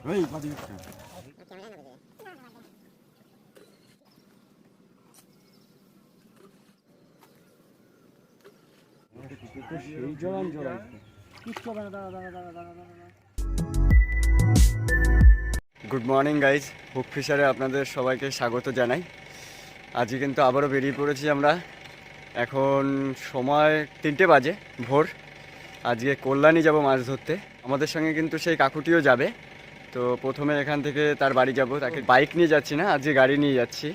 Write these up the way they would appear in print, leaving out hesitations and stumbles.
Good morning guys, hook ফিশারে আপনাদের সবাইকে স্বাগত জানাই। আজকে কিন্তু আবারও বেরিয়ে পড়েছি আমরা। এখন সময় 3টে বাজে ভোর। আজকে কল্যাণী যাব মাছ ধরতে। আমাদের সঙ্গে কিন্তু সেই কাকুটিও যাবে। তো প্রথমে এখান থেকে তার বাড়ি যাব। তাকে বাইক নিয়ে যাচ্ছি না, আজকে গাড়ি নিয়ে যাচ্ছি,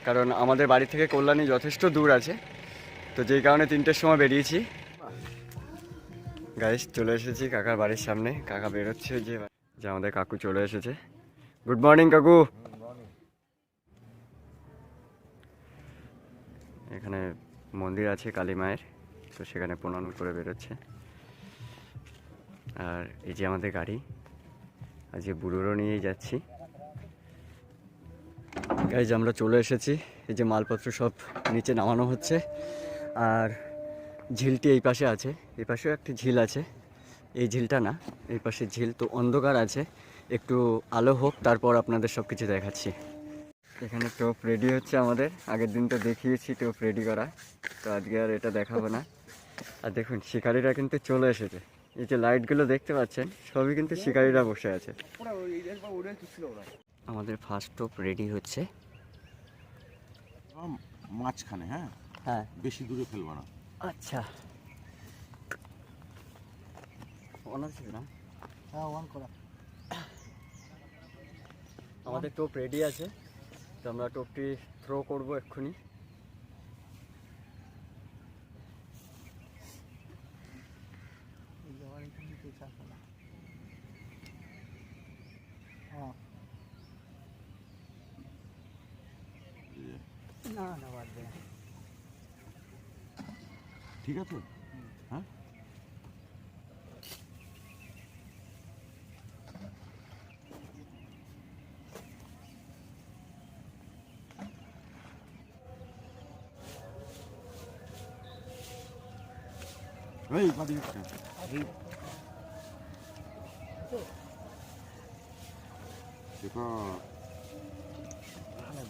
কারণ আমাদের বাড়ি থেকে কল্যাণী যথেষ্ট দূর আছে। তো যেই কারণে 3টের সময় বেরিয়েছি। গাইজ চলে এসেছি কাকার বাড়ির সামনে। কাকা বেরোচ্ছে, যে আমাদের কাকু চলে এসেছে। গুড মর্নিং কাকু। এখানে মন্দির আছে কালী মায়ের, তো সেখানে প্রণাম করে বেরোচ্ছে। আর এই যে আমাদের গাড়ি, আজকে বুড়োরও নিয়েই যাচ্ছি। গাইজ আমরা চলে এসেছি। এই যে মালপত্র সব নিচে নামানো হচ্ছে। আর ঝিলটি এই পাশে আছে, এই পাশেও একটি ঝিল আছে। এই ঝিলটা না, এই পাশে ঝিল। তো অন্ধকার আছে, একটু আলো হোক তারপর আপনাদের সব কিছু দেখাচ্ছি। এখানে টোপ রেডি হচ্ছে আমাদের। আগের দিন তো দেখিয়েছি টোপ রেডি করা, তো আজকে আর এটা দেখাবো না। আর দেখুন শিকারীরা কিন্তু চলে এসেছে। এই যে লাইটগুলো দেখতে পাচ্ছেন, সবই কিন্তু শিকারীরা বসে আছে। আমাদের ফার্স্ট টোপ রেডি হচ্ছে। মাঝখানে, হ্যাঁ হ্যাঁ, বেশি দূরে ফেলবো না। আচ্ছা, আমাদের টোপ রেডি আছে। তো আমরা টোপটি থ্রো করবো এক্ষুনি। ঠিক আছে, হ্যাঁ এই বাড়ি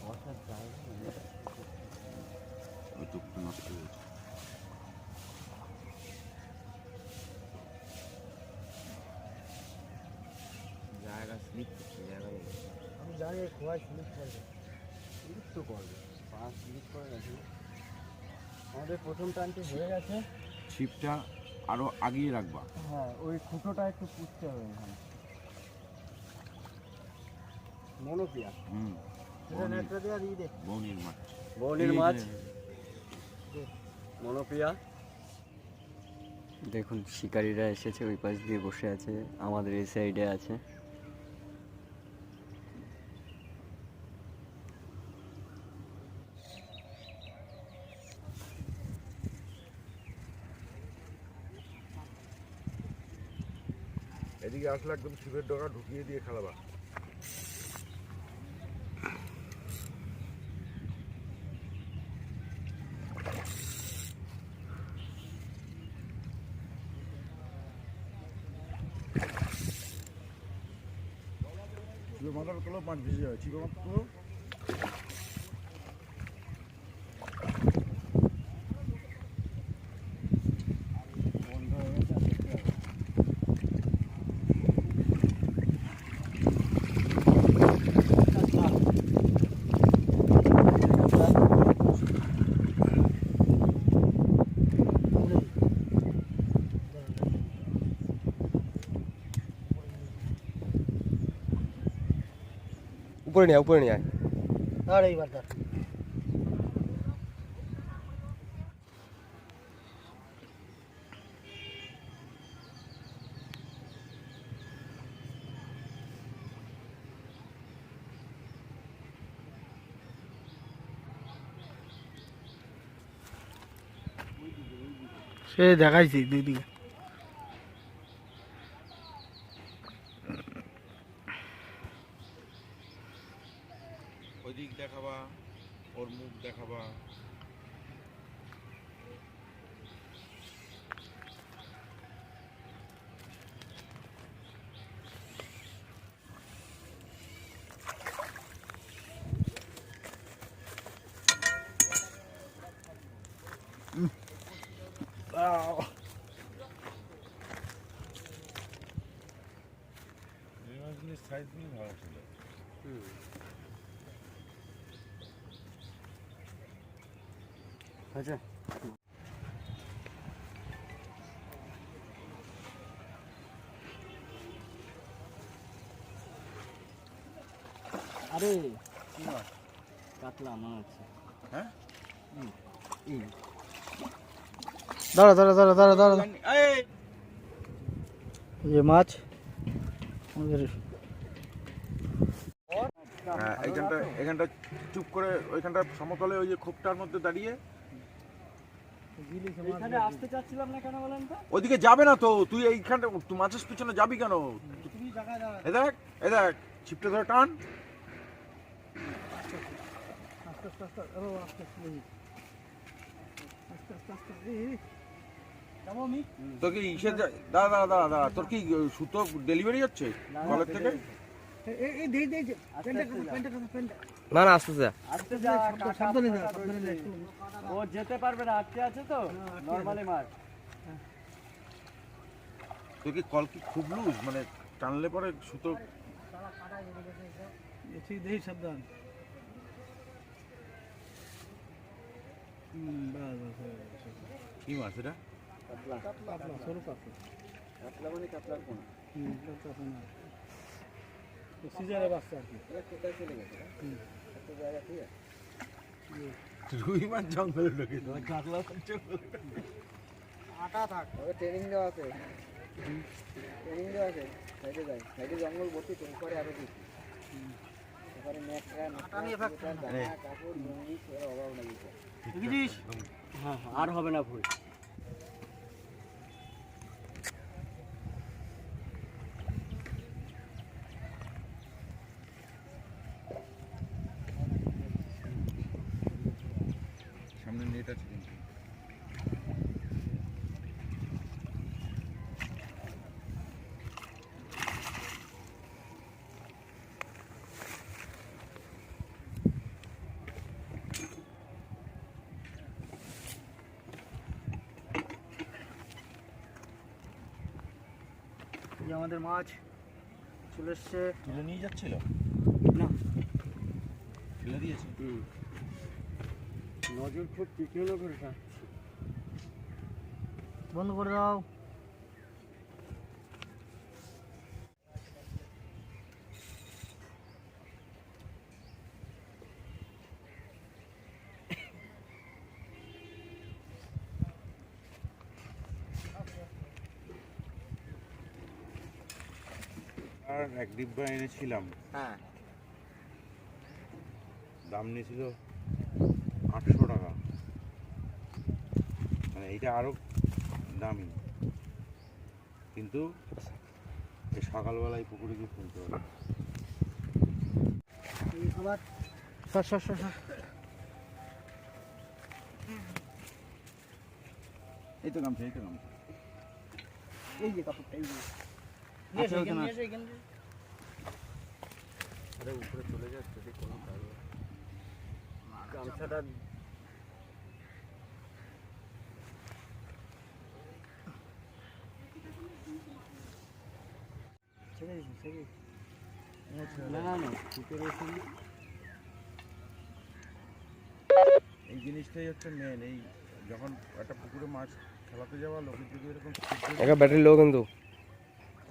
বসার জায়গা নষ্ট হয়েছে। জায়গা স্লিপ করছে, জায়গা আমি জানি খোয়াই স্লিপ করবে, স্লিপ তো করবে, পা স্লিপ করে গেছে। আমাদের প্রথম টানটি হয়ে গেছে। ছিপটা আরো আগিয়ে রাখবা। হ্যাঁ, ওই খুঁটোটা একটু পুষতে হবে এখানে। মনোপিয়া, বৌনির মাছ, বৌনির মাছ, মনোপিয়া। দেখুন শিকারীরা এসেছে, ওই পাশ দিয়ে বসে আছে, আমাদের এই সাইডে আছে। এদিকে আসলে একদম ছিপের ডগা ঢুকিয়ে দিয়ে খেলাবা। মাথার তোলো, পাঁচ ভিজে যাবে, ছিপে মাত্র তোলো। উপরে নিয়ে উপরে নিয়ে আয়। আর এইবার দেখ সে দেখাইছি দুই দিকে। ওইদিক দেখাবা, ওর মুখ দেখাবা। এই মাছগুলির সাইজগুলি ভালো ছিল। আচ্ছা আরে কি মাছ? কাতলা মাছ। হ্যাঁ দাঁড়া দাঁড়া দাঁড়া দাঁড়া দাঁড়া এই যে মাছ আমাদের হ্যাঁ, এখানটা চুপ করে ওইখানটা সমতলে ওই যে খোপটার মধ্যে দাঁড়িয়ে এখানে আসতে চাচ্ছিলাম না কেন বলেন তো? ওইদিকে যাবে না তো, তুই এইখানটা তুই মাছের পিছনে যাবি কেন? এ দেখ ছিপটা ধরে টান। তোর কি ইসের দাঁড়া দাঁড়া দাঁড়া দাঁড়া, তোর কি সুতো ডেলিভারি হচ্ছে কলের থেকে? না না আসতেছে আসতে যা, ও যেতে পারবে না, আটকে আছে তো নরমালি মাছ। তোর কি কল কি খুব লুজ, মানে টানলে পরে সুতো? দেখি সাবধান কি মাছ এটা? কাতলা সরু কাপড় কাতলা মানে কাতলার কোন সিজারে বাচ্চা আর কি কোথায় চলে গেছে একটা জায়গা ঠিক আছে। রুই মাছ জঙ্গলে ঢুকে কাতলা আটা থাক ট্রেনিং দেওয়া আছে, ট্রেনিং দেওয়া আছে। সাইডে যায়, সাইডে জঙ্গল ভর্তি তো, উপরে আরো দিচ্ছি। এবারে কাপড় লুঙ্গি অভাব নেই। হ্যাঁ আর হবে না ভুল। সামনে নেট আছে কিন্তু। আমাদের মাছ চলে এসছে। তুলে নিয়ে যাচ্ছিল না ফেলে দিয়েছে। নজর খুব তীক্ষ্ণ করে বন্ধ করে দাও। আর এক ডিব্বা এনেছিলাম, হ্যাঁ দাম নিয়েছিল 800 টাকা, মানে এইটা আরো দামি, কিন্তু এই সকালবেলায় পুকুরে গিয়ে ফেলতে পারে। আবার সর সর সর সর। এই তো গামছা, এই তো গামছা। এই যে কাপড়টা এই যে আচ্ছা, ওখানে নিয়ে এসো এখানে। আরে উপরে চলে যাচ্ছে যদি কোনো কারণে গামছাটা ছেড়ে দিন ছেড়ে দিন। না না না ভিতরে এসে এই জিনিসটাই হচ্ছে মেন। এই যখন একটা পুকুরে মাছ খেলাতে যাওয়া লোকের যদি এরকম একটা ব্যাটারি লো কিন্তু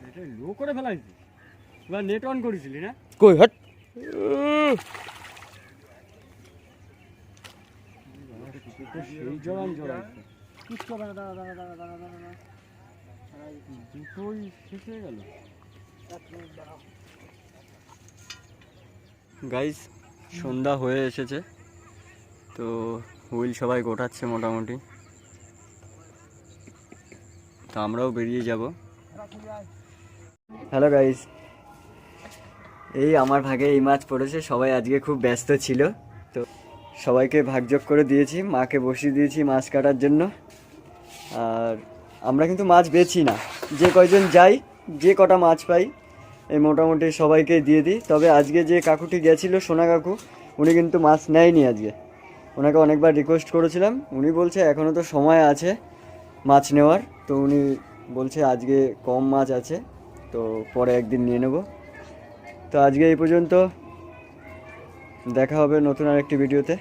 এটা লো করে ফেলাইছি। এবার নেট অন করেছিলি না? কই হট সেই জড়ান জড়াইছে, কিচ্ছু হবে না। দাঁড়া দাঁড়া দাঁড়া দাঁড়া দাঁড়া দাঁড়া। দুটোই শেষ হয়ে গেল। গাইস সন্ধ্যা হয়ে এসেছে, তো হুইল সবাই গোটাচ্ছে মোটামুটি, তো আমরাও বেরিয়ে যাব। হ্যালো গাইস, এই আমার ভাগে এই মাছ পড়েছে। সবাই আজকে খুব ব্যস্ত ছিল, তো সবাইকে ভাগযোগ করে দিয়েছি, মাকে বসিয়ে দিয়েছি মাছ কাটার জন্য। আর আমরা কিন্তু মাছ বেছি না, যে কয়জন যাই যে কটা মাছ পাই এই মোটামুটি সবাইকে দিয়ে দিই। তবে আজকে যে কাকুটি গেছিলো, সোনা কাকু, উনি কিন্তু মাছ নেয়নি আজকে। ওনাকে অনেকবার রিকোয়েস্ট করেছিলাম, উনি বলছে এখনও তো সময় আছে, মাছ নেওয়ার। তো উনি বলছে আজকে কম মাছ আছে, তো পরে একদিন নিয়ে নেব। তো আজকে এই পর্যন্ত, দেখা হবে নতুন আরেকটি ভিডিওতে।